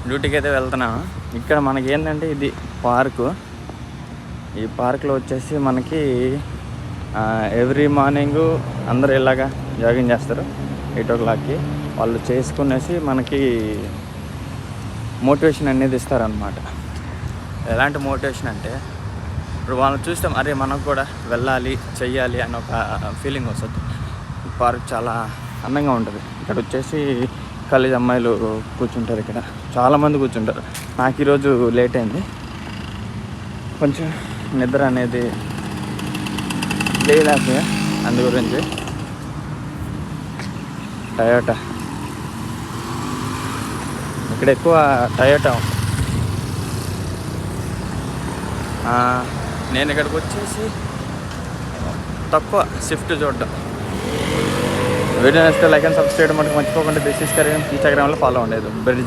డ్యూటీకి అయితే వెళ్తున్నాను. ఇక్కడ మనకి ఏంటంటే ఇది పార్కు. ఈ పార్క్లో వచ్చేసి మనకి ఎవ్రీ మార్నింగు అందరూ ఇలాగా జాగింగ్ చేస్తారు 8 o'clockకి. వాళ్ళు చేసుకునేసి మనకి మోటివేషన్ అనేది ఇస్తారనమాట. ఎలాంటి మోటివేషన్ అంటే ఇప్పుడు వాళ్ళని చూస్తాం, అరే మనకు కూడా వెళ్ళాలి చెయ్యాలి అని ఒక ఫీలింగ్ వస్తుంది. పార్క్ చాలా అందంగా ఉంటుంది. ఇక్కడ వచ్చేసి కాలేజ్ అమ్మాయిలు కూర్చుంటారు. ఇక్కడ చాలామంది కూర్చుంటారు. నాకు ఈరోజు లేట్ అయింది, కొంచెం నిద్ర అనేది లేకపోయా, అందు గురించి. టయోటా ఇక్కడ ఎక్కువ టయోటా ఉంది. నేను ఇక్కడికి వచ్చేసి తక్కువ స్విఫ్ట్ చూడడం. వీడియో నచ్చితే లైక్ అండ్ సబ్స్క్రైబ్ మనకు మర్చిపోకుండా. This is Karim. ఇన్స్టాగ్రామ్లో ఫాలో ఉండేది బ్రిడ్జ్.